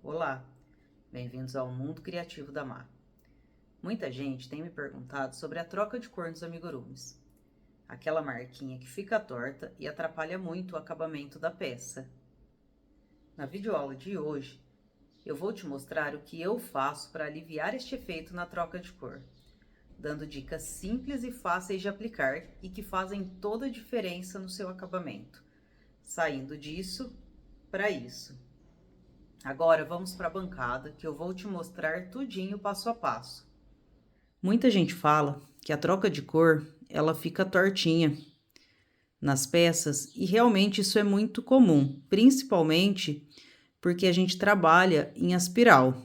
Olá, bem-vindos ao mundo criativo da Má. Muita gente tem me perguntado sobre a troca de cor nos amigurumis. Aquela marquinha que fica torta e atrapalha muito o acabamento da peça. Na videoaula de hoje, eu vou te mostrar o que eu faço para aliviar este efeito na troca de cor, dando dicas simples e fáceis de aplicar e que fazem toda a diferença no seu acabamento, saindo disso para isso. Agora vamos para a bancada que eu vou te mostrar tudinho passo a passo. Muita gente fala que a troca de cor ela fica tortinha nas peças e realmente isso é muito comum, principalmente porque a gente trabalha em aspiral.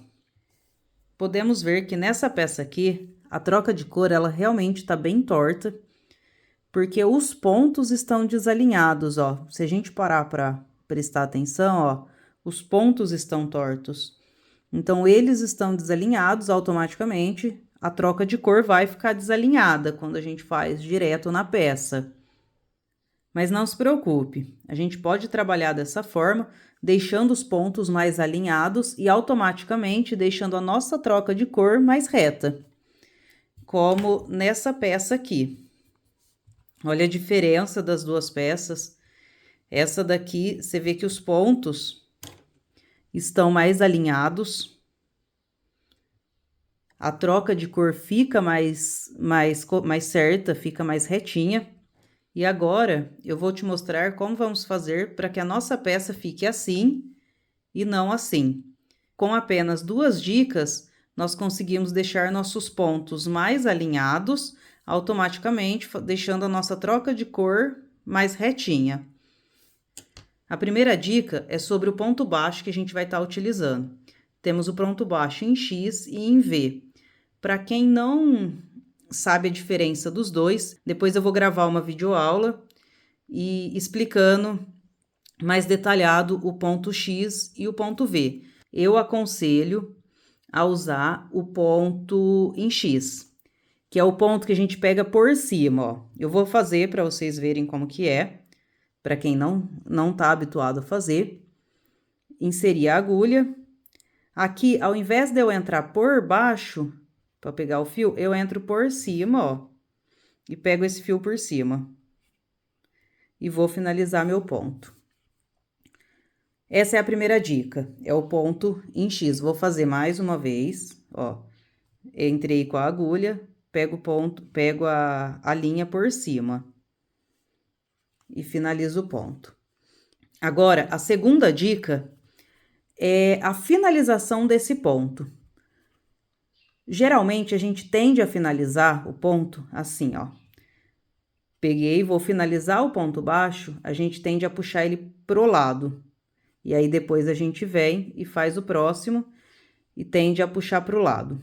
Podemos ver que nessa peça aqui a troca de cor ela realmente está bem torta, porque os pontos estão desalinhados, ó. Se a gente parar para prestar atenção, ó, os pontos estão tortos. Então, eles estão desalinhados automaticamente, a troca de cor vai ficar desalinhada quando a gente faz direto na peça. Mas não se preocupe, a gente pode trabalhar dessa forma, deixando os pontos mais alinhados e automaticamente deixando a nossa troca de cor mais reta, como nessa peça aqui. Olha a diferença das duas peças. Essa daqui, você vê que os pontos estão mais alinhados. A troca de cor fica mais certa, fica mais retinha. E agora, eu vou te mostrar como vamos fazer para que a nossa peça fique assim e não assim. Com apenas 2 dicas, nós conseguimos deixar nossos pontos mais alinhados, automaticamente deixando a nossa troca de cor mais retinha. A primeira dica é sobre o ponto baixo que a gente vai estar utilizando. Temos o ponto baixo em X e em V. Para quem não sabe a diferença dos dois, depois eu vou gravar uma videoaula e explicando mais detalhado o ponto X e o ponto V. Eu aconselho a usar o ponto em X, que é o ponto que a gente pega por cima, ó. Eu vou fazer para vocês verem como que é. Para quem não tá habituado a fazer, inserir a agulha. Aqui, ao invés de eu entrar por baixo, para pegar o fio, eu entro por cima, ó, e pego esse fio por cima. E vou finalizar meu ponto. Essa é a primeira dica, é o ponto em X. Vou fazer mais uma vez, ó. Entrei com a agulha, pego o ponto, pego a linha por cima. E finalizo o ponto. Agora, a segunda dica é a finalização desse ponto. Geralmente, a gente tende a finalizar o ponto assim, ó. Peguei, vou finalizar o ponto baixo, a gente tende a puxar ele pro lado. E aí, depois a gente vem e faz o próximo e tende a puxar pro lado.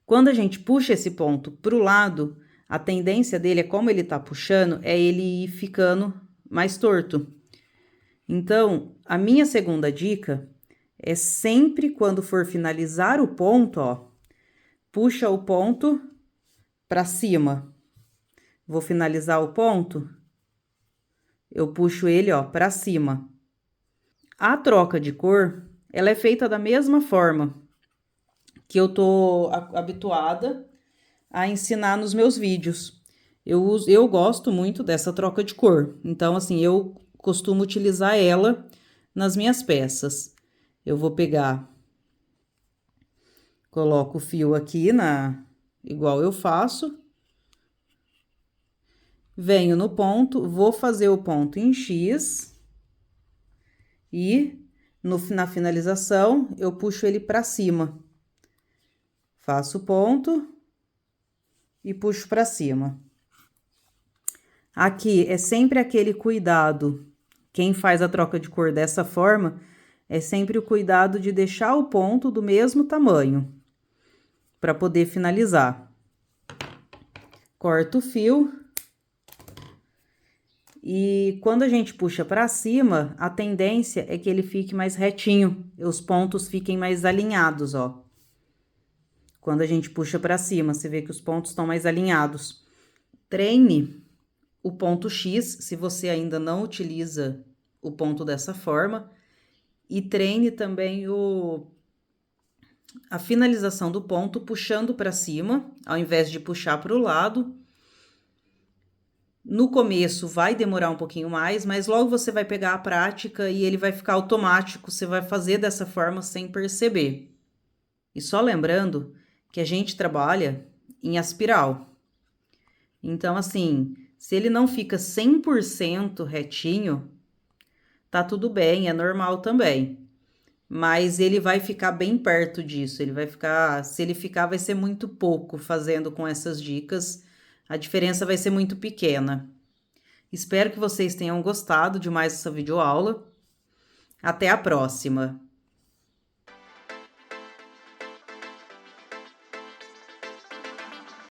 Quando a gente puxa esse ponto pro lado, a tendência dele é como ele tá puxando, é ele ir ficando mais torto. Então, a minha segunda dica é sempre quando for finalizar o ponto, ó, puxa o ponto para cima. Vou finalizar o ponto, eu puxo ele, ó, para cima. A troca de cor, ela é feita da mesma forma que eu tô habituada a ensinar nos meus vídeos. Eu gosto muito dessa troca de cor, então, assim, eu costumo utilizar ela nas minhas peças. Eu vou pegar, coloco o fio aqui igual eu faço, venho no ponto, vou fazer o ponto em X e na finalização eu puxo ele para cima. Faço o ponto e puxo para cima. Aqui é sempre aquele cuidado. Quem faz a troca de cor dessa forma é sempre o cuidado de deixar o ponto do mesmo tamanho para poder finalizar. Corto o fio. E quando a gente puxa para cima, a tendência é que ele fique mais retinho, os pontos fiquem mais alinhados, ó. Quando a gente puxa para cima, você vê que os pontos estão mais alinhados. Treine o ponto X, se você ainda não utiliza o ponto dessa forma, e treine também a finalização do ponto puxando para cima, ao invés de puxar para o lado. No começo vai demorar um pouquinho mais, mas logo você vai pegar a prática e ele vai ficar automático, você vai fazer dessa forma sem perceber. E só lembrando que a gente trabalha em aspiral. Então, assim, se ele não fica 100% retinho, tá tudo bem, é normal também. Mas ele vai ficar bem perto disso, ele vai ficar, se ele ficar, vai ser muito pouco fazendo com essas dicas, a diferença vai ser muito pequena. Espero que vocês tenham gostado de mais essa videoaula. Até a próxima!